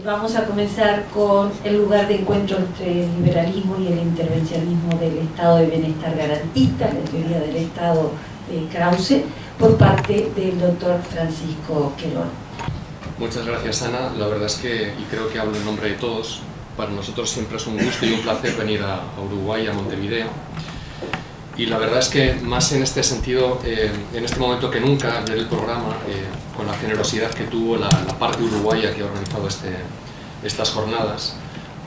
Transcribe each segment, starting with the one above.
Vamos a comenzar con el lugar de encuentro entre el liberalismo y el intervencionismo del estado de bienestar garantista, la teoría del Estado de Krause, por parte del doctor Francisco Querol. Muchas gracias, Ana. La verdad es que, y creo que hablo en nombre de todos, para nosotros siempre es un gusto y un placer venir a Uruguay, a Montevideo. Y la verdad es que más en este sentido, en este momento que nunca, ver el programa con la generosidad que tuvo la parte uruguaya que ha organizado estas jornadas,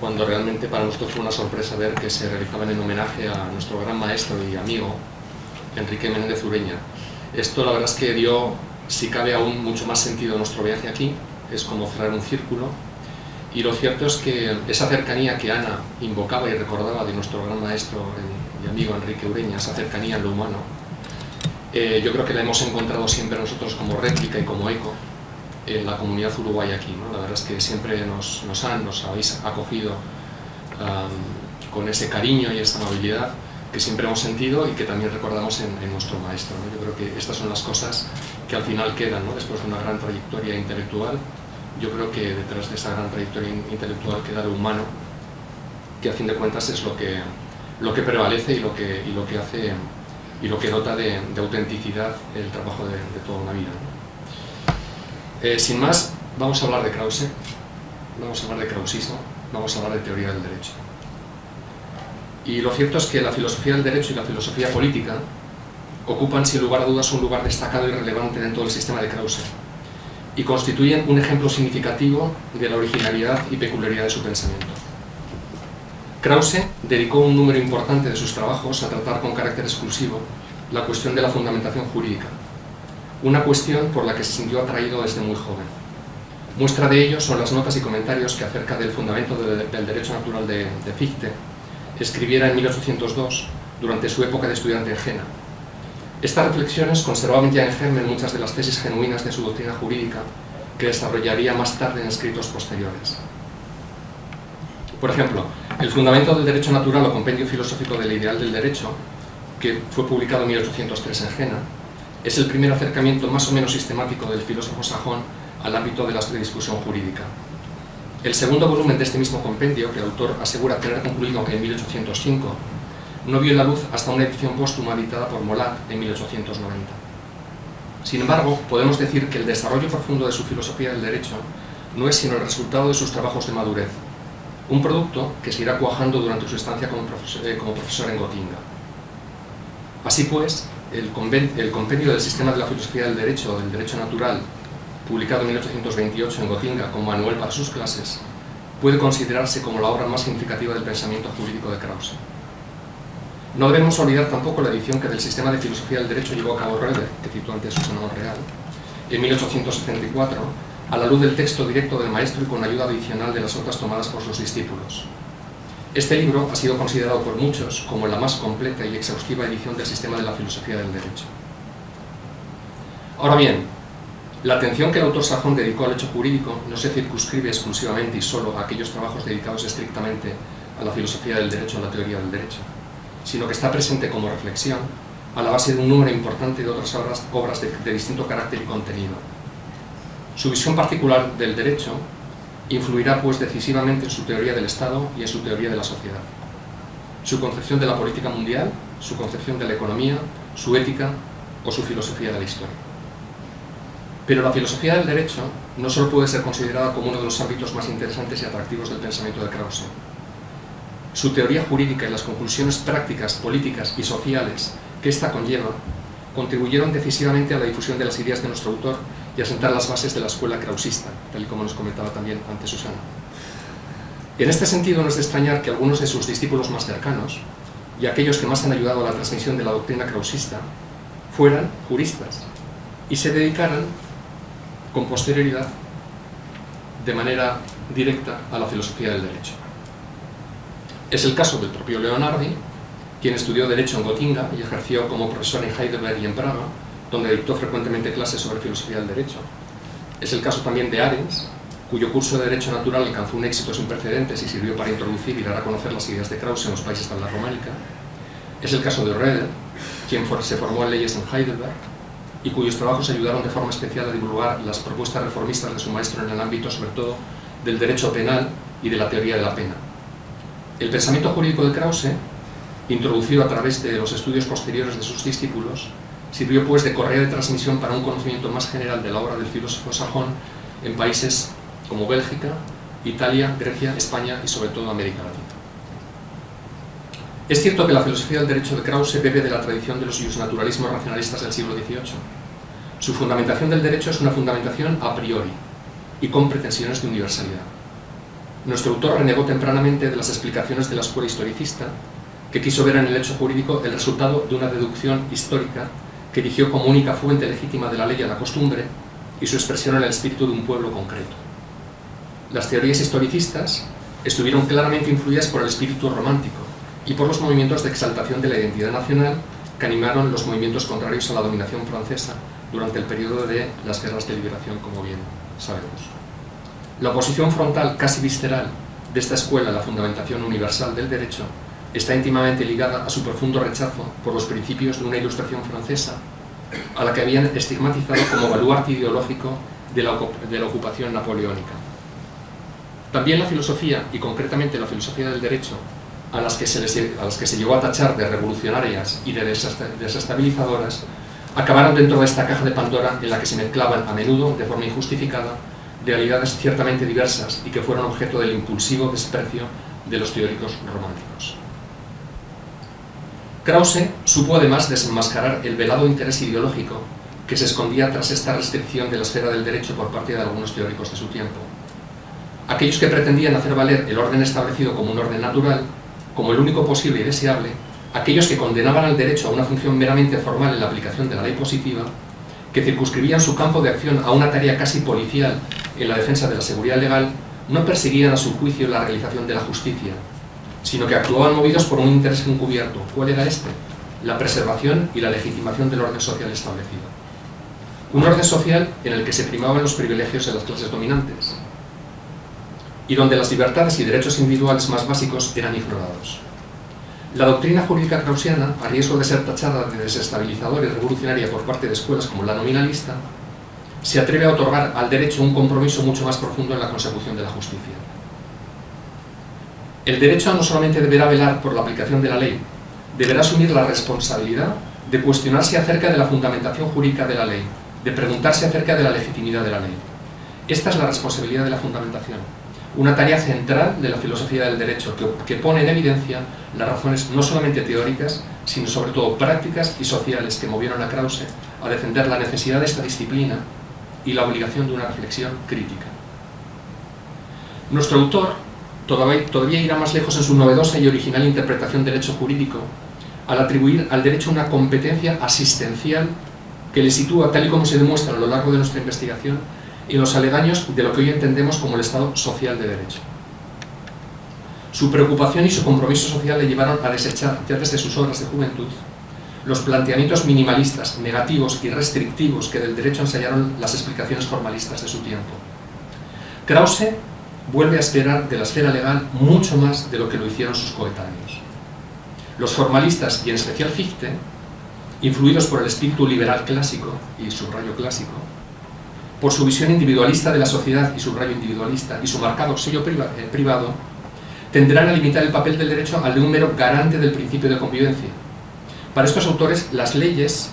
cuando realmente para nosotros fue una sorpresa ver que se realizaban en homenaje a nuestro gran maestro y amigo, Enrique Menéndez Ureña. Esto la verdad es que dio, si cabe, aún mucho más sentido a nuestro viaje aquí, es como cerrar un círculo. Y lo cierto es que esa cercanía que Ana invocaba y recordaba de nuestro gran maestro y amigo Enrique Ureña, esa cercanía en lo humano, yo creo que la hemos encontrado siempre nosotros como réplica y como eco en la comunidad uruguaya aquí, ¿no? La verdad es que siempre nos habéis acogido con ese cariño y esa amabilidad que siempre hemos sentido y que también recordamos en nuestro maestro, ¿no? Yo creo que estas son las cosas que al final quedan, ¿no? Después de una gran trayectoria intelectual. Yo creo que detrás de esa gran trayectoria intelectual queda lo humano, que a fin de cuentas es lo que prevalece y lo que hace y lo que dota de autenticidad el trabajo de toda una vida, ¿no? Sin más, vamos a hablar de Krause, vamos a hablar de krausismo, vamos a hablar de teoría del derecho. Y lo cierto es que la filosofía del derecho y la filosofía política ocupan sin lugar a dudas un lugar destacado y relevante dentro del sistema de Krause, y constituyen un ejemplo significativo de la originalidad y peculiaridad de su pensamiento. Krause dedicó un número importante de sus trabajos a tratar con carácter exclusivo la cuestión de la fundamentación jurídica, una cuestión por la que se sintió atraído desde muy joven. Muestra de ello son las notas y comentarios que acerca del fundamento del derecho natural de Fichte escribiera en 1802 durante su época de estudiante en Jena. Estas reflexiones conservaban ya en germen muchas de las tesis genuinas de su doctrina jurídica que desarrollaría más tarde en escritos posteriores. Por ejemplo, el fundamento del derecho natural o compendio filosófico del ideal del derecho, que fue publicado en 1803 en Jena, es el primer acercamiento más o menos sistemático del filósofo sajón al ámbito de la discusión jurídica. El segundo volumen de este mismo compendio, que el autor asegura tener concluido en 1805, no vio la luz hasta una edición póstuma editada por Molat en 1890. Sin embargo, podemos decir que el desarrollo profundo de su filosofía del derecho no es sino el resultado de sus trabajos de madurez, un producto que se irá cuajando durante su estancia como profesor en Gotinga. Así pues, el compendio del sistema de la filosofía del derecho natural, publicado en 1828 en Gotinga como manual para sus clases, puede considerarse como la obra más significativa del pensamiento jurídico de Krause. No debemos olvidar tampoco la edición que del sistema de filosofía del derecho llevó a cabo Roeder, que citó antes Susana Monreal, en 1874, a la luz del texto directo del maestro y con ayuda adicional de las notas tomadas por sus discípulos. Este libro ha sido considerado por muchos como la más completa y exhaustiva edición del sistema de la filosofía del derecho. Ahora bien, la atención que el autor sajón dedicó al hecho jurídico no se circunscribe exclusivamente y solo a aquellos trabajos dedicados estrictamente a la filosofía del derecho o a la teoría del derecho, sino que está presente como reflexión a la base de un número importante de otras obras de distinto carácter y contenido. Su visión particular del derecho influirá pues decisivamente en su teoría del Estado y en su teoría de la sociedad. Su concepción de la política mundial, su concepción de la economía, su ética o su filosofía de la historia. Pero la filosofía del derecho no solo puede ser considerada como uno de los ámbitos más interesantes y atractivos del pensamiento de Krause. Su teoría jurídica y las conclusiones prácticas, políticas y sociales que ésta conlleva contribuyeron decisivamente a la difusión de las ideas de nuestro autor y a sentar las bases de la escuela krausista, tal y como nos comentaba también antes Susana. En este sentido, no es de extrañar que algunos de sus discípulos más cercanos y aquellos que más han ayudado a la transmisión de la doctrina krausista fueran juristas y se dedicaran con posterioridad de manera directa a la filosofía del derecho. Es el caso del propio Leonardi, quien estudió Derecho en Gotinga y ejerció como profesor en Heidelberg y en Praga, donde dictó frecuentemente clases sobre filosofía del derecho. Es el caso también de Arens, cuyo curso de Derecho Natural alcanzó un éxito sin precedentes y sirvió para introducir y dar a conocer las ideas de Krause en los países de habla románica. Es el caso de Roeder, quien se formó en leyes en Heidelberg y cuyos trabajos ayudaron de forma especial a divulgar las propuestas reformistas de su maestro en el ámbito, sobre todo, del derecho penal y de la teoría de la pena. El pensamiento jurídico de Krause, introducido a través de los estudios posteriores de sus discípulos, sirvió pues de correa de transmisión para un conocimiento más general de la obra del filósofo sajón en países como Bélgica, Italia, Grecia, España y sobre todo América Latina. Es cierto que la filosofía del derecho de Krause bebe de la tradición de los justnaturalismos racionalistas del siglo XVIII. Su fundamentación del derecho es una fundamentación a priori y con pretensiones de universalidad. Nuestro autor renegó tempranamente de las explicaciones de la escuela historicista, que quiso ver en el hecho jurídico el resultado de una deducción histórica que erigió como única fuente legítima de la ley a la costumbre y su expresión en el espíritu de un pueblo concreto. Las teorías historicistas estuvieron claramente influidas por el espíritu romántico y por los movimientos de exaltación de la identidad nacional que animaron los movimientos contrarios a la dominación francesa durante el periodo de las guerras de liberación, como bien sabemos. La oposición frontal, casi visceral, de esta escuela a la fundamentación universal del derecho está íntimamente ligada a su profundo rechazo por los principios de una ilustración francesa a la que habían estigmatizado como baluarte ideológico de la ocupación napoleónica. También la filosofía, y concretamente la filosofía del derecho, a las que se llegó a tachar de revolucionarias y de desestabilizadoras, acabaron dentro de esta caja de Pandora en la que se mezclaban a menudo, de forma injustificada, realidades ciertamente diversas y que fueron objeto del impulsivo desprecio de los teóricos románticos. Krause supo además desenmascarar el velado interés ideológico que se escondía tras esta restricción de la esfera del derecho por parte de algunos teóricos de su tiempo. Aquellos que pretendían hacer valer el orden establecido como un orden natural, como el único posible y deseable, aquellos que condenaban al derecho a una función meramente formal en la aplicación de la ley positiva, que circunscribían su campo de acción a una tarea casi policial en la defensa de la seguridad legal, no perseguían a su juicio la realización de la justicia, sino que actuaban movidos por un interés encubierto. ¿Cuál era este? La preservación y la legitimación del orden social establecido. Un orden social en el que se primaban los privilegios de las clases dominantes y donde las libertades y derechos individuales más básicos eran ignorados. La doctrina jurídica kraussiana, a riesgo de ser tachada de desestabilizadora y revolucionaria por parte de escuelas como la nominalista, se atreve a otorgar al derecho un compromiso mucho más profundo en la consecución de la justicia. El derecho no solamente deberá velar por la aplicación de la ley, deberá asumir la responsabilidad de cuestionarse acerca de la fundamentación jurídica de la ley, de preguntarse acerca de la legitimidad de la ley. Esta es la responsabilidad de la fundamentación, una tarea central de la filosofía del derecho que pone en evidencia las razones no solamente teóricas, sino sobre todo prácticas y sociales que movieron a Krause a defender la necesidad de esta disciplina y la obligación de una reflexión crítica. Nuestro autor todavía irá más lejos en su novedosa y original interpretación del derecho jurídico al atribuir al derecho una competencia asistencial que le sitúa, tal y como se demuestra a lo largo de nuestra investigación, en los aledaños de lo que hoy entendemos como el Estado social de derecho. Su preocupación y su compromiso social le llevaron a desechar, ya desde sus obras de juventud, los planteamientos minimalistas, negativos y restrictivos que del derecho ensayaron las explicaciones formalistas de su tiempo. Krause vuelve a esperar de la esfera legal mucho más de lo que lo hicieron sus coetáneos. Los formalistas, y en especial Fichte, influidos por el espíritu liberal clásico, y subrayo clásico, por su visión individualista de la sociedad, y subrayo individualista, y su marcado sello privado, tenderán a limitar el papel del derecho al de un mero garante del principio de convivencia. Para estos autores, las leyes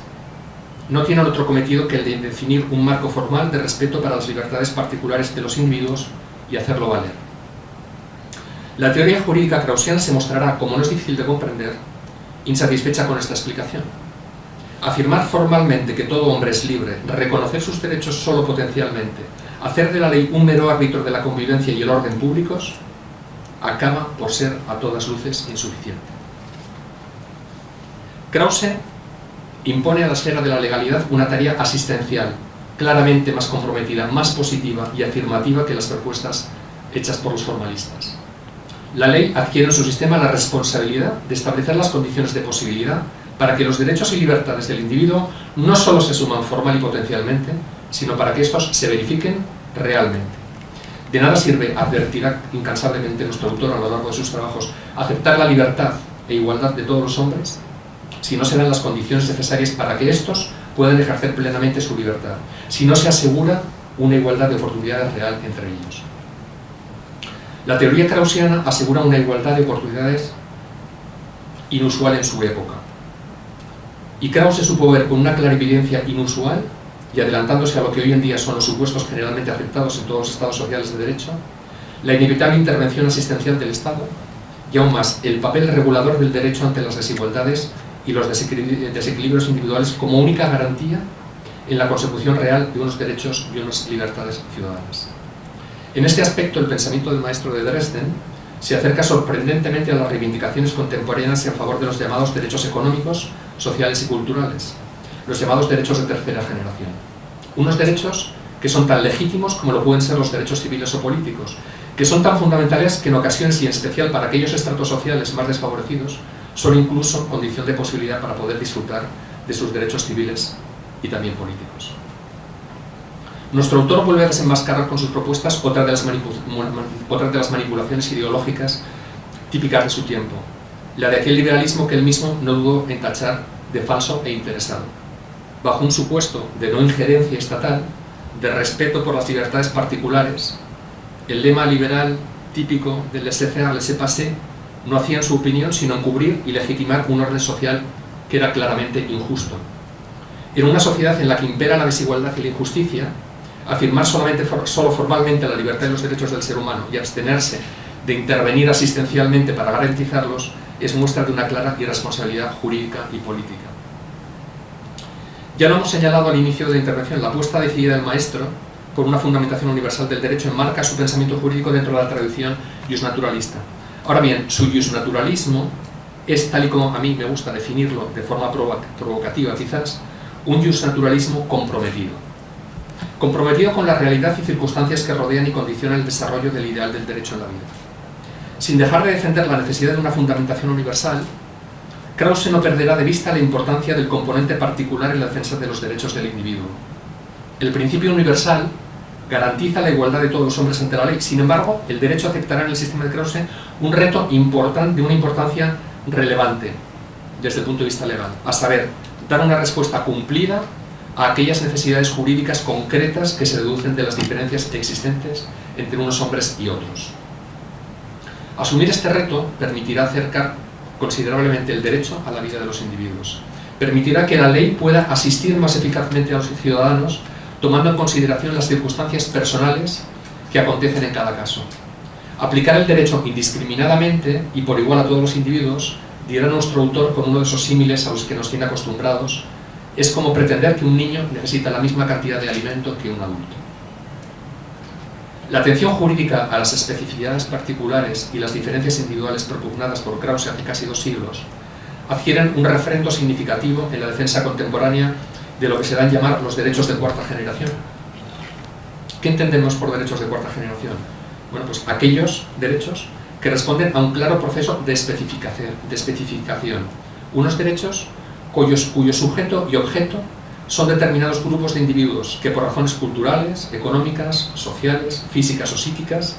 no tienen otro cometido que el de definir un marco formal de respeto para las libertades particulares de los individuos y hacerlo valer. La teoría jurídica kraussiana se mostrará, como no es difícil de comprender, insatisfecha con esta explicación. Afirmar formalmente que todo hombre es libre, reconocer sus derechos solo potencialmente, hacer de la ley un mero árbitro de la convivencia y el orden públicos, acaba por ser a todas luces insuficiente. Krause impone a la esfera de la legalidad una tarea asistencial, claramente más comprometida, más positiva y afirmativa que las propuestas hechas por los formalistas. La ley adquiere en su sistema la responsabilidad de establecer las condiciones de posibilidad para que los derechos y libertades del individuo no solo se suman formal y potencialmente, sino para que estos se verifiquen realmente. De nada sirve, advertirá incansablemente nuestro autor a lo largo de sus trabajos, aceptar la libertad e igualdad de todos los hombres si no se dan las condiciones necesarias para que estos puedan ejercer plenamente su libertad, si no se asegura una igualdad de oportunidades real entre ellos. La teoría kraussiana asegura una igualdad de oportunidades inusual en su época. Y Krause supo ver con una clarividencia inusual, y adelantándose a lo que hoy en día son los supuestos generalmente aceptados en todos los estados sociales de derecho, la inevitable intervención asistencial del Estado, y aún más el papel regulador del derecho ante las desigualdades y los desequilibrios individuales como única garantía en la consecución real de unos derechos y unas libertades ciudadanas. En este aspecto, el pensamiento del maestro de Dresden se acerca sorprendentemente a las reivindicaciones contemporáneas en favor de los llamados derechos económicos, sociales y culturales, los llamados derechos de tercera generación. Unos derechos que son tan legítimos como lo pueden ser los derechos civiles o políticos, que son tan fundamentales que en ocasiones y en especial para aquellos estratos sociales más desfavorecidos, son incluso condición de posibilidad para poder disfrutar de sus derechos civiles y también políticos. Nuestro autor vuelve a desenmascarar con sus propuestas otra de las manipulaciones ideológicas típicas de su tiempo, la de aquel liberalismo que él mismo no dudó en tachar de falso e interesado. Bajo un supuesto de no injerencia estatal, de respeto por las libertades particulares, el lema liberal típico del laissez-faire, laissez-passer, no hacía en su opinión sino encubrir y legitimar un orden social que era claramente injusto. En una sociedad en la que impera la desigualdad y la injusticia, afirmar solo formalmente la libertad y los derechos del ser humano y abstenerse de intervenir asistencialmente para garantizarlos es muestra de una clara irresponsabilidad jurídica y política. Ya lo hemos señalado al inicio de la intervención, la apuesta decidida del maestro por una fundamentación universal del derecho enmarca su pensamiento jurídico dentro de la tradición justnaturalista. Ahora bien, su justnaturalismo es, tal y como a mí me gusta definirlo de forma provocativa quizás, un justnaturalismo comprometido. Comprometido con la realidad y circunstancias que rodean y condicionan el desarrollo del ideal del derecho en la vida. Sin dejar de defender la necesidad de una fundamentación universal, Krause no perderá de vista la importancia del componente particular en la defensa de los derechos del individuo. El principio universal garantiza la igualdad de todos los hombres ante la ley. Sin embargo, el derecho aceptará en el sistema de Krause un reto de una importancia relevante desde el punto de vista legal, a saber, dar una respuesta cumplida a aquellas necesidades jurídicas concretas que se deducen de las diferencias existentes entre unos hombres y otros. Asumir este reto permitirá acercar considerablemente el derecho a la vida de los individuos. Permitirá que la ley pueda asistir más eficazmente a los ciudadanos, tomando en consideración las circunstancias personales que acontecen en cada caso. Aplicar el derecho indiscriminadamente y por igual a todos los individuos, dirá nuestro autor con uno de esos símiles a los que nos tiene acostumbrados, es como pretender que un niño necesita la misma cantidad de alimento que un adulto. La atención jurídica a las especificidades particulares y las diferencias individuales propugnadas por Krause hace casi 2 siglos adquieren un referendo significativo en la defensa contemporánea de lo que se dan llamar los derechos de cuarta generación. ¿Qué entendemos por derechos de cuarta generación? Bueno, pues aquellos derechos que responden a un claro proceso de especificación. Unos derechos cuyo sujeto y objeto son determinados grupos de individuos que por razones culturales, económicas, sociales, físicas o psíquicas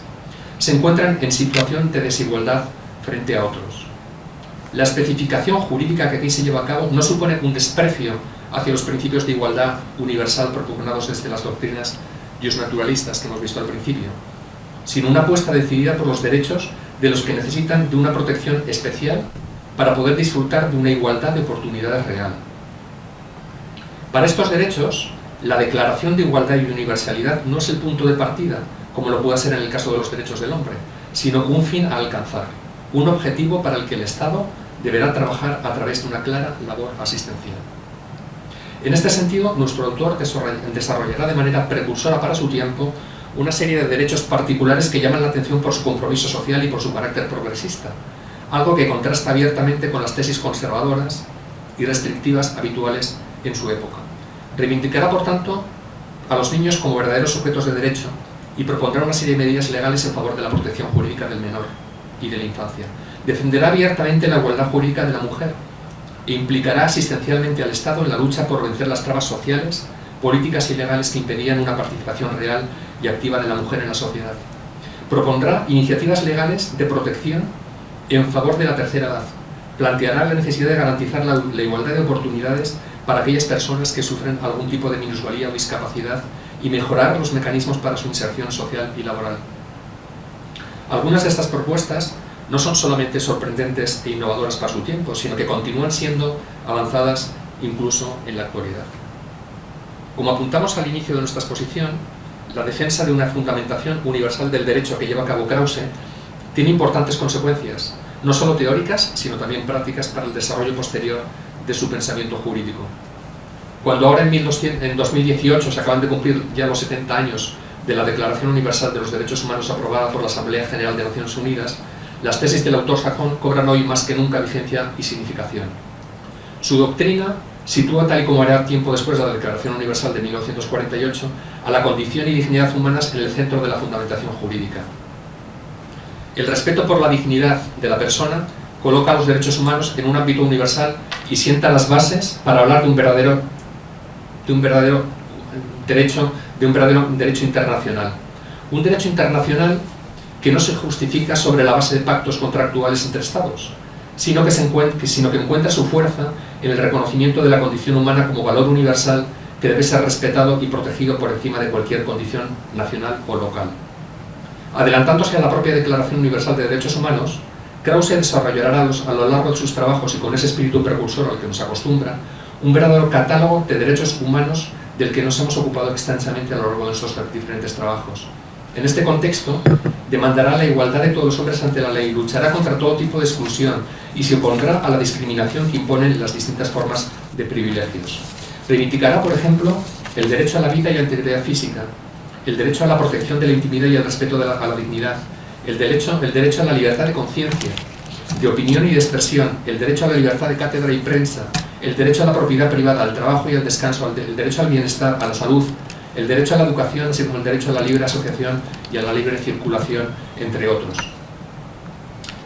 se encuentran en situación de desigualdad frente a otros. La especificación jurídica que aquí se lleva a cabo no supone un desprecio hacia los principios de igualdad universal propugnados desde las doctrinas justnaturalistas que hemos visto al principio, sino una apuesta decidida por los derechos de los que necesitan de una protección especial para poder disfrutar de una igualdad de oportunidades real. Para estos derechos, la declaración de igualdad y universalidad no es el punto de partida, como lo puede ser en el caso de los derechos del hombre, sino un fin a alcanzar, un objetivo para el que el Estado deberá trabajar a través de una clara labor asistencial. En este sentido, nuestro autor desarrollará de manera precursora para su tiempo una serie de derechos particulares que llaman la atención por su compromiso social y por su carácter progresista, algo que contrasta abiertamente con las tesis conservadoras y restrictivas habituales en su época. Reivindicará, por tanto, a los niños como verdaderos sujetos de derecho y propondrá una serie de medidas legales en favor de la protección jurídica del menor y de la infancia. Defenderá abiertamente la igualdad jurídica de la mujer e implicará asistencialmente al Estado en la lucha por vencer las trabas sociales, políticas y legales que impedían una participación real y activa de la mujer en la sociedad. Propondrá iniciativas legales de protección en favor de la tercera edad. Planteará la necesidad de garantizar la igualdad de oportunidades para aquellas personas que sufren algún tipo de minusvalía o discapacidad y mejorar los mecanismos para su inserción social y laboral. Algunas de estas propuestas no son solamente sorprendentes e innovadoras para su tiempo, sino que continúan siendo avanzadas incluso en la actualidad. Como apuntamos al inicio de nuestra exposición, la defensa de una fundamentación universal del derecho que lleva a cabo Krause tiene importantes consecuencias, no solo teóricas, sino también prácticas para el desarrollo posterior de su pensamiento jurídico. Cuando ahora en 2018 se acaban de cumplir ya los 70 años de la Declaración Universal de los Derechos Humanos aprobada por la Asamblea General de Naciones Unidas, las tesis del autor sajón cobran hoy más que nunca vigencia y significación. Su doctrina sitúa, tal y como hará tiempo después de la Declaración Universal de 1948, a la condición y dignidad humanas en el centro de la fundamentación jurídica. El respeto por la dignidad de la persona coloca a los derechos humanos en un ámbito universal y sienta las bases para hablar de un verdadero derecho internacional. Un derecho internacional que no se justifica sobre la base de pactos contractuales entre Estados, sino que encuentra su fuerza en el reconocimiento de la condición humana como valor universal que debe ser respetado y protegido por encima de cualquier condición nacional o local. Adelantándose a la propia Declaración Universal de Derechos Humanos, Krause desarrollará a lo largo de sus trabajos y con ese espíritu precursor al que nos acostumbra, un verdadero catálogo de derechos humanos del que nos hemos ocupado extensamente a lo largo de nuestros diferentes trabajos. En este contexto, demandará la igualdad de todos los hombres ante la ley, luchará contra todo tipo de exclusión y se opondrá a la discriminación que imponen las distintas formas de privilegios. Reivindicará, por ejemplo, el derecho a la vida y a la integridad física, el derecho a la protección de la intimidad y al respeto a la dignidad, el derecho a la libertad de conciencia, de opinión y de expresión, el derecho a la libertad de cátedra y prensa, el derecho a la propiedad privada, al trabajo y al descanso, el derecho al bienestar, a la salud, el derecho a la educación, así como el derecho a la libre asociación y a la libre circulación, entre otros.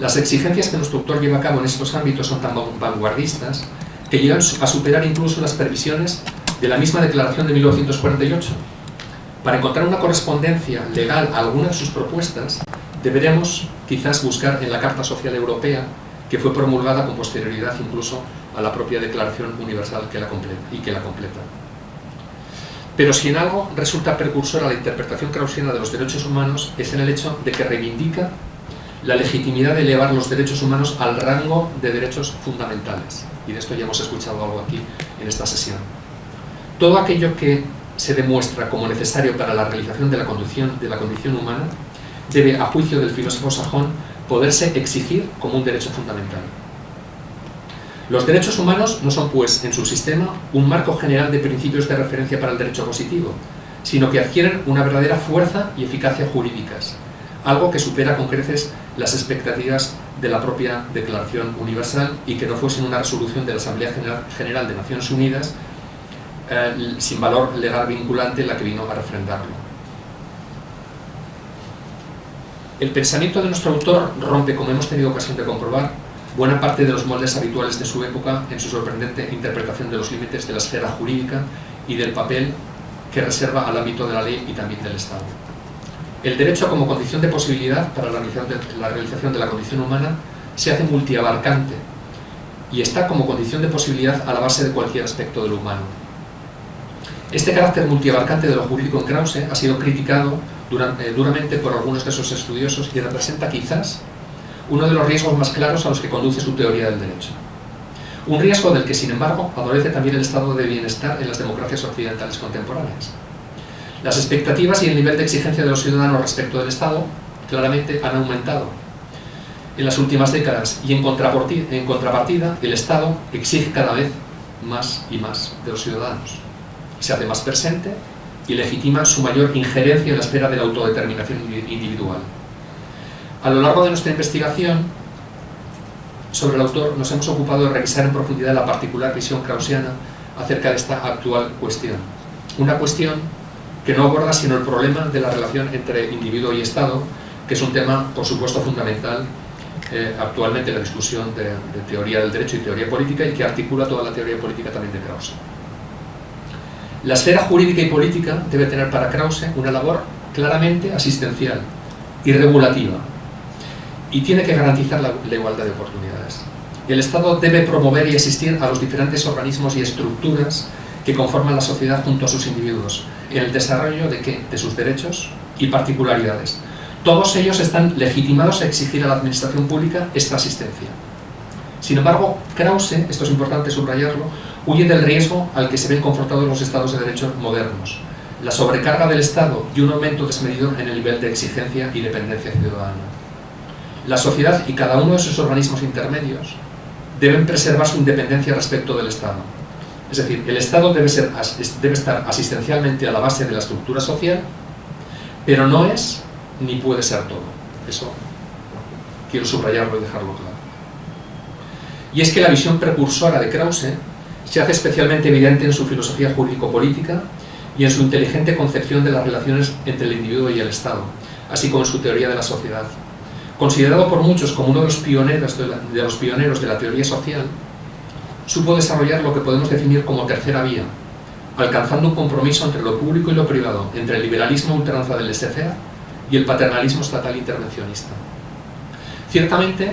Las exigencias que nuestro autor lleva a cabo en estos ámbitos son tan vanguardistas que llegan a superar incluso las previsiones de la misma Declaración de 1948. Para encontrar una correspondencia legal a alguna de sus propuestas, deberemos quizás buscar en la Carta Social Europea, que fue promulgada con posterioridad incluso a la propia Declaración Universal que la completa. Pero si en algo resulta precursora la interpretación kraussiana de los derechos humanos es en el hecho de que reivindica la legitimidad de elevar los derechos humanos al rango de derechos fundamentales. Y de esto ya hemos escuchado algo aquí en esta sesión. Todo aquello que se demuestra como necesario para la realización de la condición humana debe, a juicio del filósofo sajón, poderse exigir como un derecho fundamental. Los derechos humanos no son, pues, en su sistema, un marco general de principios de referencia para el derecho positivo, sino que adquieren una verdadera fuerza y eficacia jurídicas, algo que supera con creces las expectativas de la propia Declaración Universal y que no fuesen una resolución de la Asamblea General de Naciones Unidas sin valor legal vinculante la que vino a refrendarlo. El pensamiento de nuestro autor rompe, como hemos tenido ocasión de comprobar, buena parte de los moldes habituales de su época en su sorprendente interpretación de los límites de la esfera jurídica y del papel que reserva al ámbito de la ley y también del Estado. El derecho como condición de posibilidad para la realización de la condición humana se hace multiabarcante y está como condición de posibilidad a la base de cualquier aspecto de lo humano. Este carácter multiabarcante de lo jurídico en Krause ha sido criticado duramente por algunos de sus estudiosos y representa quizás uno de los riesgos más claros a los que conduce su teoría del derecho. Un riesgo del que, sin embargo, adolece también el estado de bienestar en las democracias occidentales contemporáneas. Las expectativas y el nivel de exigencia de los ciudadanos respecto del Estado claramente han aumentado en las últimas décadas y en contrapartida el Estado exige cada vez más y más de los ciudadanos. Se hace más presente y legitima su mayor injerencia en la esfera de la autodeterminación individual. A lo largo de nuestra investigación sobre el autor nos hemos ocupado de revisar en profundidad la particular visión kraussiana acerca de esta actual cuestión. Una cuestión que no aborda sino el problema de la relación entre individuo y Estado, que es un tema, por supuesto, fundamental actualmente en la discusión de teoría del derecho y teoría política y que articula toda la teoría política también de Krause. La esfera jurídica y política debe tener para Krause una labor claramente asistencial y regulativa, y tiene que garantizar la igualdad de oportunidades. El Estado debe promover y asistir a los diferentes organismos y estructuras que conforman la sociedad junto a sus individuos, en el desarrollo de sus derechos y particularidades, todos ellos están legitimados a exigir a la administración pública esta asistencia. Sin embargo, Krause, esto es importante subrayarlo, huye del riesgo al que se ven confrontados los estados de derecho modernos, la sobrecarga del Estado y un aumento desmedido en el nivel de exigencia y dependencia ciudadana. La sociedad y cada uno de sus organismos intermedios deben preservar su independencia respecto del Estado. Es decir, el Estado debe estar asistencialmente a la base de la estructura social, pero no es ni puede ser todo. Eso quiero subrayarlo y dejarlo claro. Y es que la visión precursora de Krause se hace especialmente evidente en su filosofía jurídico-política y en su inteligente concepción de las relaciones entre el individuo y el Estado, así como en su teoría de la sociedad. Considerado por muchos como uno de los pioneros de la teoría social, supo desarrollar lo que podemos definir como tercera vía, alcanzando un compromiso entre lo público y lo privado, entre el liberalismo ultranza del laissez-faire y el paternalismo estatal intervencionista. Ciertamente,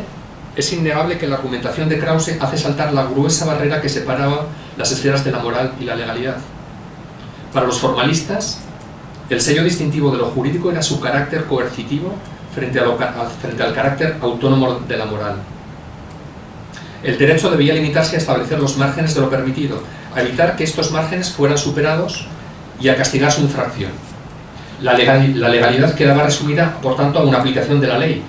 es innegable que la argumentación de Krause hace saltar la gruesa barrera que separaba las esferas de la moral y la legalidad. Para los formalistas, el sello distintivo de lo jurídico era su carácter coercitivo frente al carácter autónomo de la moral. El derecho debía limitarse a establecer los márgenes de lo permitido, a evitar que estos márgenes fueran superados y a castigar su infracción. La legalidad quedaba resumida, por tanto, a una aplicación de la ley,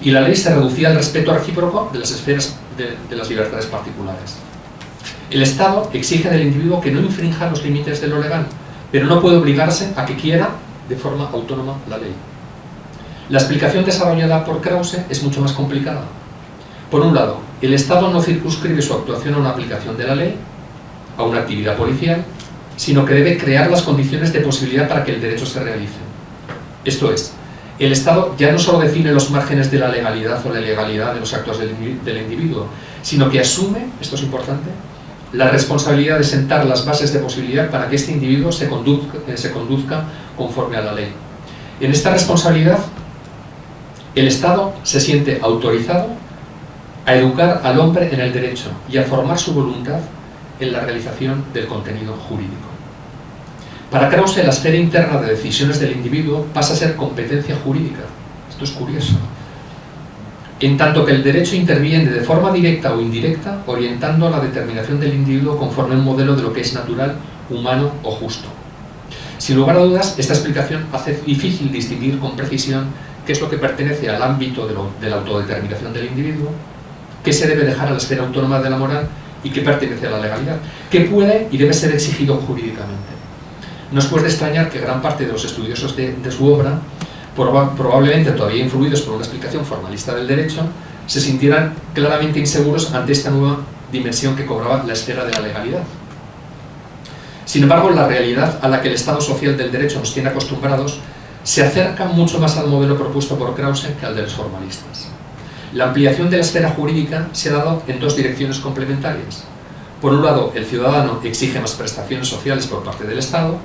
y la ley se reducía al respeto recíproco de las esferas de las libertades particulares. El Estado exige del individuo que no infrinja los límites de lo legal, pero no puede obligarse a que quiera de forma autónoma la ley. La explicación desarrollada por Krause es mucho más complicada. Por un lado, el Estado no circunscribe su actuación a una aplicación de la ley, a una actividad policial, sino que debe crear las condiciones de posibilidad para que el derecho se realice. Esto es, el Estado ya no solo define los márgenes de la legalidad o la ilegalidad de los actos del individuo, sino que asume, esto es importante, la responsabilidad de sentar las bases de posibilidad para que este individuo se conduzca conforme a la ley. En esta responsabilidad, el Estado se siente autorizado a educar al hombre en el derecho y a formar su voluntad en la realización del contenido jurídico. Para Krause, la esfera interna de decisiones del individuo pasa a ser competencia jurídica. Esto es curioso. En tanto que el derecho interviene de forma directa o indirecta, orientando la determinación del individuo conforme a un modelo de lo que es natural, humano o justo. Sin lugar a dudas, esta explicación hace difícil distinguir con precisión qué es lo que pertenece al ámbito de la autodeterminación del individuo, qué se debe dejar a la esfera autónoma de la moral y qué pertenece a la legalidad, qué puede y debe ser exigido jurídicamente. No es pues de extrañar que gran parte de los estudiosos de su obra, probablemente todavía influidos por una explicación formalista del derecho, se sintieran claramente inseguros ante esta nueva dimensión que cobraba la esfera de la legalidad. Sin embargo, la realidad a la que el Estado social del derecho nos tiene acostumbrados se acerca mucho más al modelo propuesto por Krause que al de los formalistas. La ampliación de la esfera jurídica se ha dado en dos direcciones complementarias. Por un lado, el ciudadano exige más prestaciones sociales por parte del Estado.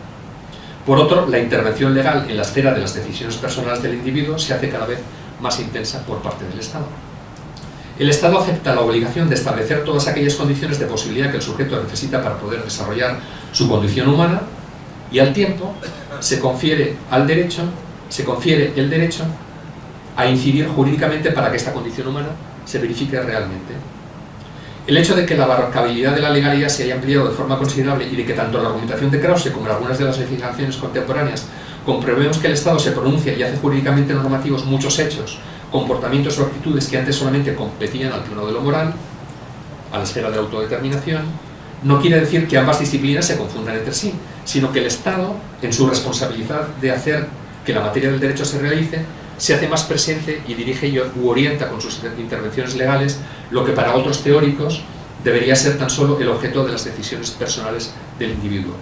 Por otro, la intervención legal en la esfera de las decisiones personales del individuo se hace cada vez más intensa por parte del Estado. El Estado acepta la obligación de establecer todas aquellas condiciones de posibilidad que el sujeto necesita para poder desarrollar su condición humana y al tiempo se confiere el derecho a incidir jurídicamente para que esta condición humana se verifique realmente. El hecho de que la abarcabilidad de la legalidad se haya ampliado de forma considerable y de que tanto la argumentación de Krause como en algunas de las legislaciones contemporáneas comprobemos que el Estado se pronuncia y hace jurídicamente normativos muchos hechos, comportamientos o actitudes que antes solamente competían al plano de lo moral, a la esfera de la autodeterminación, no quiere decir que ambas disciplinas se confundan entre sí, sino que el Estado, en su responsabilidad de hacer que la materia del derecho se realice, se hace más presente y dirige u orienta con sus intervenciones legales lo que para otros teóricos debería ser tan solo el objeto de las decisiones personales del individuo.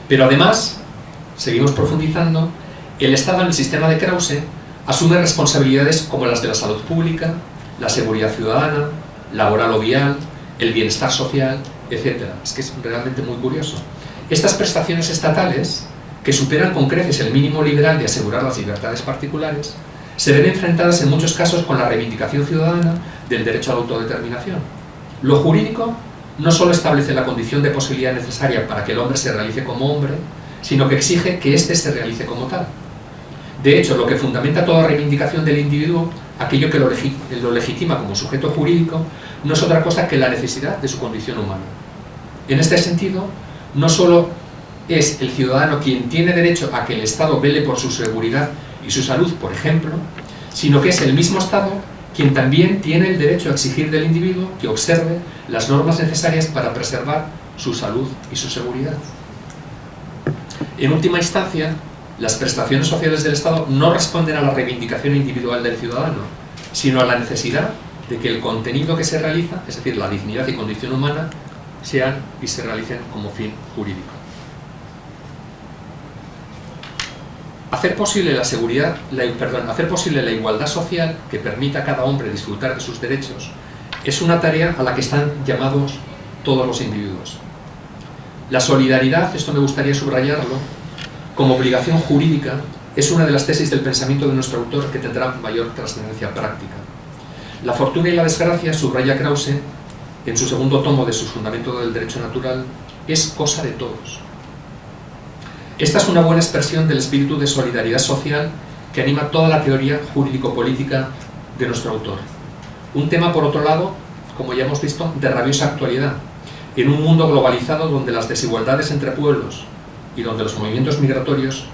Pero además, seguimos profundizando, el Estado en el sistema de Krause asume responsabilidades como las de la salud pública, la seguridad ciudadana, laboral o vial, el bienestar social, etc. Es que es realmente muy curioso. Estas prestaciones estatales, que superan con creces el mínimo liberal de asegurar las libertades particulares, se ven enfrentadas en muchos casos con la reivindicación ciudadana del derecho a la autodeterminación. Lo jurídico no solo establece la condición de posibilidad necesaria para que el hombre se realice como hombre, sino que exige que éste se realice como tal. De hecho, lo que fundamenta toda reivindicación del individuo, aquello que lo legitima como sujeto jurídico, no es otra cosa que la necesidad de su condición humana. En este sentido, no solo es el ciudadano quien tiene derecho a que el Estado vele por su seguridad y su salud, por ejemplo, sino que es el mismo Estado quien también tiene el derecho a exigir del individuo que observe las normas necesarias para preservar su salud y su seguridad. En última instancia, las prestaciones sociales del Estado no responden a la reivindicación individual del ciudadano, sino a la necesidad de que el contenido que se realiza, es decir, la dignidad y condición humana, sean y se realicen como fin jurídico. Hacer posible la igualdad social que permita a cada hombre disfrutar de sus derechos es una tarea a la que están llamados todos los individuos. La solidaridad, esto me gustaría subrayarlo, como obligación jurídica, es una de las tesis del pensamiento de nuestro autor que tendrá mayor trascendencia práctica. La fortuna y la desgracia, subraya Krause, en su segundo tomo de su Fundamento del Derecho Natural, es cosa de todos. Esta es una buena expresión del espíritu de solidaridad social que anima toda la teoría jurídico-política de nuestro autor. Un tema, por otro lado, como ya hemos visto, de rabiosa actualidad, en un mundo globalizado donde las desigualdades entre pueblos y donde los movimientos migratorios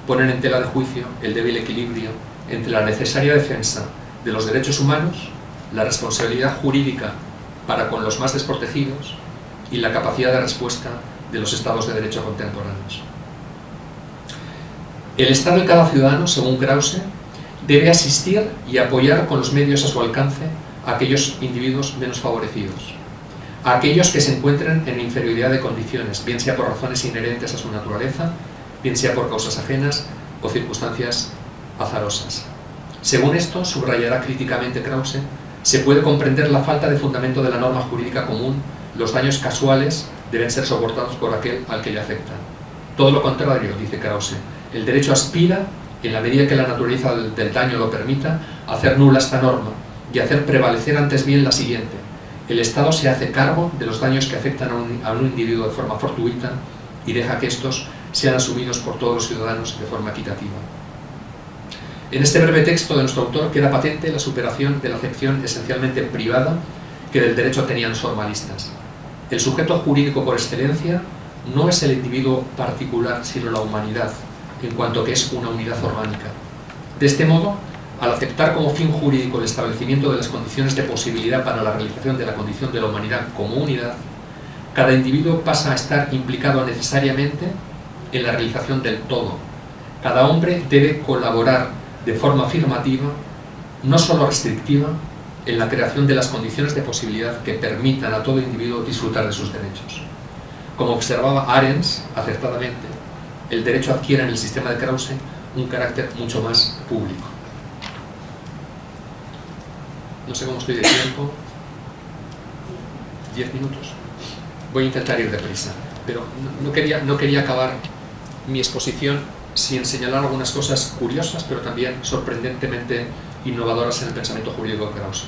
ponen en tela de juicio el débil equilibrio entre la necesaria defensa de los derechos humanos, la responsabilidad jurídica para con los más desprotegidos y la capacidad de respuesta de los estados de derecho contemporáneos. El Estado de cada ciudadano, según Krause, debe asistir y apoyar con los medios a su alcance a aquellos individuos menos favorecidos, a aquellos que se encuentren en inferioridad de condiciones, bien sea por razones inherentes a su naturaleza, bien sea por causas ajenas o circunstancias azarosas. Según esto, subrayará críticamente Krause, se puede comprender la falta de fundamento de la norma jurídica común, los daños casuales deben ser soportados por aquel al que le afectan. Todo lo contrario, dice Krause, el derecho aspira, en la medida que la naturaleza del daño lo permita, a hacer nula esta norma y hacer prevalecer antes bien la siguiente. El Estado se hace cargo de los daños que afectan a un individuo de forma fortuita y deja que estos sean asumidos por todos los ciudadanos de forma equitativa. En este breve texto de nuestro autor queda patente la superación de la acepción esencialmente privada que del derecho tenían los formalistas. El sujeto jurídico por excelencia no es el individuo particular, sino la humanidad, en cuanto que es una unidad orgánica. De este modo, al aceptar como fin jurídico el establecimiento de las condiciones de posibilidad para la realización de la condición de la humanidad como unidad, cada individuo pasa a estar implicado necesariamente en la realización del todo. Cada hombre debe colaborar de forma afirmativa, no solo restrictiva, en la creación de las condiciones de posibilidad que permitan a todo individuo disfrutar de sus derechos. Como observaba Arens, acertadamente, el derecho adquiere en el sistema de Krause un carácter mucho más público. No sé cómo estoy de tiempo. 10 minutos. Voy a intentar ir deprisa, pero no quería acabar mi exposición sin señalar algunas cosas curiosas, pero también sorprendentemente innovadoras en el pensamiento jurídico de Krause.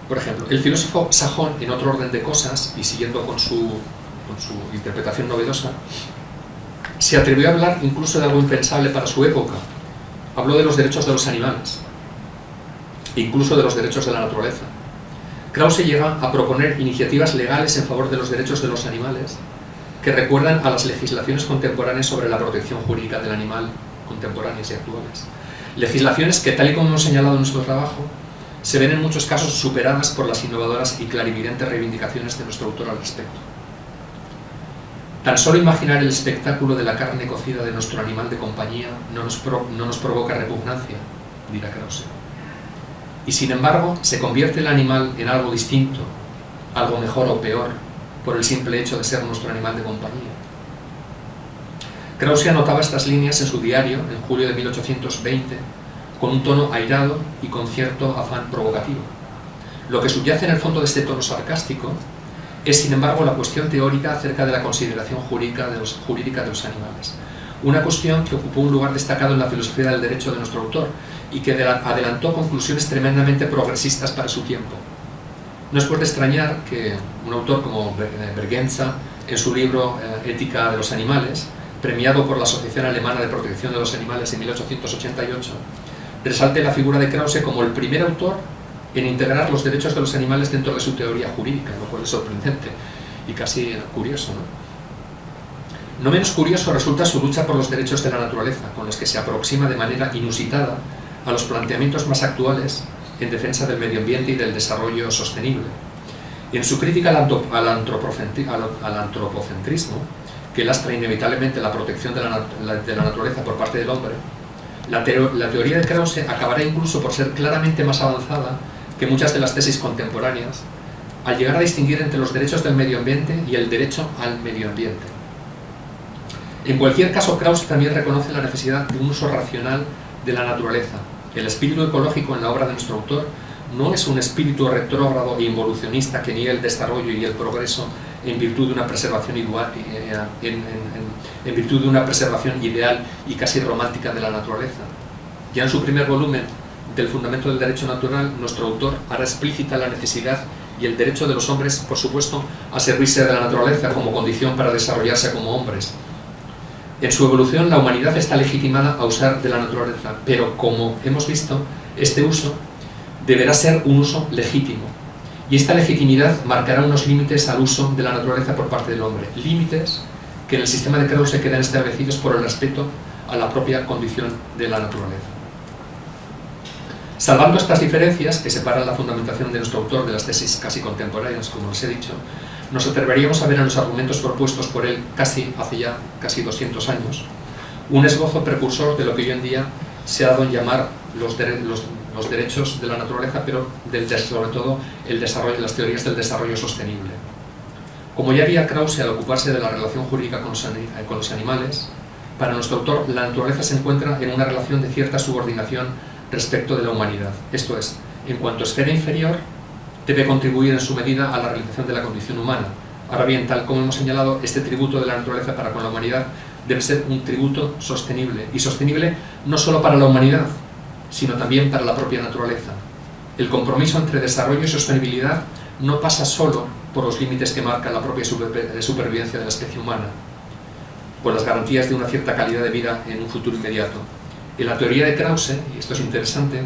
Por ejemplo, el filósofo Sajón, en otro orden de cosas, y siguiendo con su interpretación novedosa, se atrevió a hablar incluso de algo impensable para su época. Habló de los derechos de los animales, e incluso de los derechos de la naturaleza. Krause llega a proponer iniciativas legales en favor de los derechos de los animales que recuerdan a las legislaciones contemporáneas sobre la protección jurídica del animal contemporáneas y actuales. Legislaciones que, tal y como hemos señalado en nuestro trabajo, se ven en muchos casos superadas por las innovadoras y clarividentes reivindicaciones de nuestro autor al respecto. Tan solo imaginar el espectáculo de la carne cocida de nuestro animal de compañía no nos provoca repugnancia, dirá Krause. Y sin embargo, se convierte el animal en algo distinto, algo mejor o peor, por el simple hecho de ser nuestro animal de compañía. Krause anotaba estas líneas en su diario en julio de 1820, con un tono airado y con cierto afán provocativo. Lo que subyace en el fondo de este tono sarcástico es, sin embargo, la cuestión teórica acerca de la consideración jurídica de los animales. Una cuestión que ocupó un lugar destacado en la filosofía del derecho de nuestro autor y que adelantó conclusiones tremendamente progresistas para su tiempo. No es por extrañar que un autor como Bergenza, en su libro Ética de los animales, premiado por la Asociación Alemana de Protección de los Animales en 1888, resalte la figura de Krause como el primer autor en integrar los derechos de los animales dentro de su teoría jurídica, lo cual es sorprendente y casi curioso, ¿no? No menos curioso resulta su lucha por los derechos de la naturaleza, con los que se aproxima de manera inusitada a los planteamientos más actuales en defensa del medio ambiente y del desarrollo sostenible. En su crítica al antropocentrismo, que lastra inevitablemente la protección de la naturaleza por parte del hombre, la teoría de Krause acabará incluso por ser claramente más avanzada que muchas de las tesis contemporáneas, al llegar a distinguir entre los derechos del medio ambiente y el derecho al medio ambiente. En cualquier caso, Krause también reconoce la necesidad de un uso racional de la naturaleza. El espíritu ecológico en la obra de nuestro autor no es un espíritu retrógrado e involucionista que niega el desarrollo y el progreso en virtud de una preservación ideal y casi romántica de la naturaleza. Ya en su primer volumen del Fundamento del Derecho Natural, nuestro autor hará explícita la necesidad y el derecho de los hombres, por supuesto, a servirse de la naturaleza como condición para desarrollarse como hombres. En su evolución, la humanidad está legitimada a usar de la naturaleza, pero como hemos visto, este uso deberá ser un uso legítimo. Y esta legitimidad marcará unos límites al uso de la naturaleza por parte del hombre. Límites que en el sistema de Krause quedan establecidos por el respeto a la propia condición de la naturaleza. Salvando estas diferencias que separan la fundamentación de nuestro autor de las tesis casi contemporáneas, como les he dicho, nos atreveríamos a ver en los argumentos propuestos por él hace ya casi 200 años un esbozo precursor de lo que hoy en día se ha dado en llamar los derechos de la naturaleza, pero sobre todo el desarrollo, las teorías del desarrollo sostenible. Como ya haría Krause al ocuparse de la relación jurídica con los animales, para nuestro autor la naturaleza se encuentra en una relación de cierta subordinación respecto de la humanidad. Esto es, en cuanto esfera inferior, debe contribuir en su medida a la realización de la condición humana. Ahora bien, tal como hemos señalado, este tributo de la naturaleza para con la humanidad debe ser un tributo sostenible, y sostenible no solo para la humanidad, sino también para la propia naturaleza. El compromiso entre desarrollo y sostenibilidad no pasa solo por los límites que marca la propia supervivencia de la especie humana, por las garantías de una cierta calidad de vida en un futuro inmediato. En la teoría de Krause, y esto es interesante,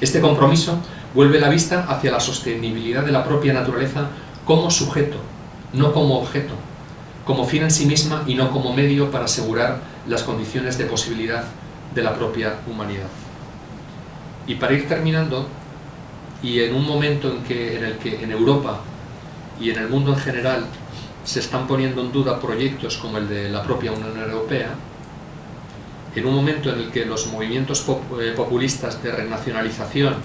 este compromiso vuelve la vista hacia la sostenibilidad de la propia naturaleza como sujeto, no como objeto, como fin en sí misma y no como medio para asegurar las condiciones de posibilidad de la propia humanidad. Y para ir terminando, y en un momento en el que en Europa y en el mundo en general se están poniendo en duda proyectos como el de la propia Unión Europea, en un momento en el que los movimientos populistas de renacionalización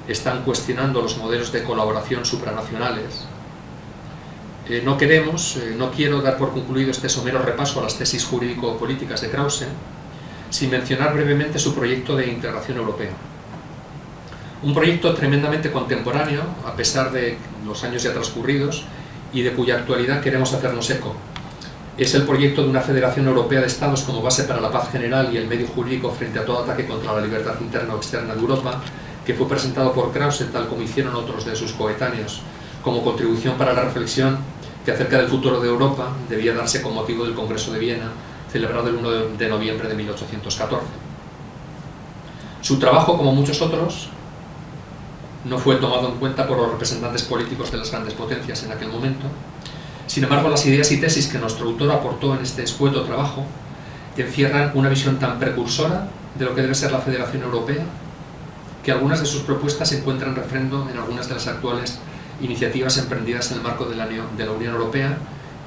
están cuestionando los modelos de colaboración supranacionales, no quiero dar por concluido este somero repaso a las tesis jurídico-políticas de Krause, sin mencionar brevemente su proyecto de integración europea. Un proyecto tremendamente contemporáneo, a pesar de los años ya transcurridos, y de cuya actualidad queremos hacernos eco. Es el proyecto de una Federación Europea de Estados como base para la paz general y el medio jurídico frente a todo ataque contra la libertad interna o externa de Europa, que fue presentado por Krause, tal como hicieron otros de sus coetáneos, como contribución para la reflexión que acerca del futuro de Europa debía darse con motivo del Congreso de Viena, celebrado el 1 de noviembre de 1814. Su trabajo, como muchos otros, no fue tomado en cuenta por los representantes políticos de las grandes potencias en aquel momento. Sin embargo, las ideas y tesis que nuestro autor aportó en este escueto trabajo encierran una visión tan precursora de lo que debe ser la Federación Europea, que algunas de sus propuestas se encuentran refrendo en algunas de las actuales iniciativas emprendidas en el marco de la Unión Europea,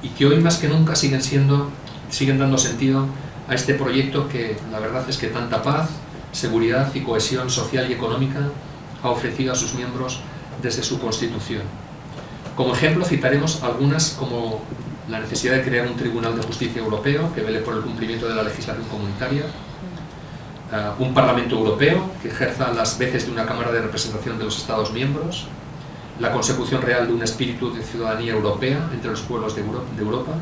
y que hoy más que nunca siguen dando sentido a este proyecto que la verdad es que tanta paz, seguridad y cohesión social y económica ha ofrecido a sus miembros desde su constitución. Como ejemplo citaremos algunas, como la necesidad de crear un Tribunal de Justicia Europeo que vele por el cumplimiento de la legislación comunitaria, un Parlamento Europeo que ejerza las veces de una Cámara de Representación de los Estados miembros, la consecución real de un espíritu de ciudadanía europea entre los pueblos de Europa,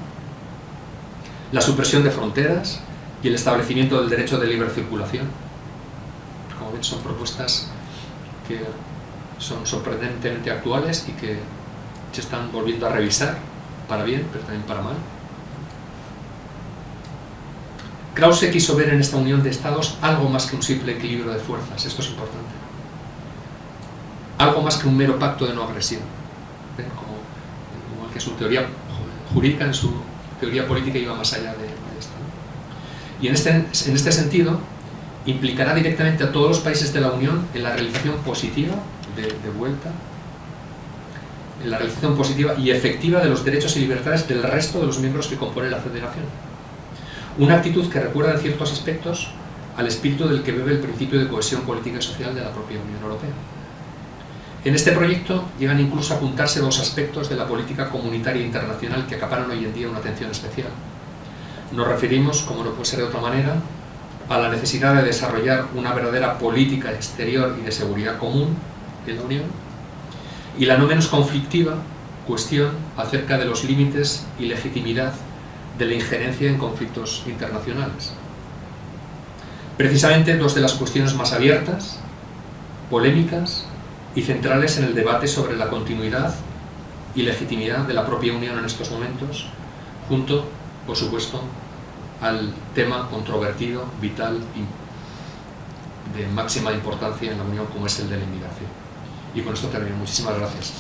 la supresión de fronteras y el establecimiento del derecho de libre circulación. Como ven, son propuestas que son sorprendentemente actuales y que se están volviendo a revisar, para bien, pero también para mal. Krause quiso ver en esta unión de estados algo más que un simple equilibrio de fuerzas, esto es importante. Algo más que un mero pacto de no agresión. Igual que su teoría jurídica, en su teoría política iba más allá de esto. Y en este sentido, implicará directamente a todos los países de la Unión en la realización positiva, de vuelta, en la realización positiva y efectiva de los derechos y libertades del resto de los miembros que componen la Federación. Una actitud que recuerda en ciertos aspectos al espíritu del que bebe el principio de cohesión política y social de la propia Unión Europea. En este proyecto llegan incluso a apuntarse dos aspectos de la política comunitaria internacional que acaparan hoy en día una atención especial. Nos referimos, como no puede ser de otra manera, a la necesidad de desarrollar una verdadera política exterior y de seguridad común en la Unión, y la no menos conflictiva cuestión acerca de los límites y legitimidad de la injerencia en conflictos internacionales. Precisamente dos de las cuestiones más abiertas, polémicas y centrales en el debate sobre la continuidad y legitimidad de la propia Unión en estos momentos, junto, por supuesto, al tema controvertido, vital y de máxima importancia en la Unión como es el de la inmigración. Y con esto termino. Muchísimas gracias.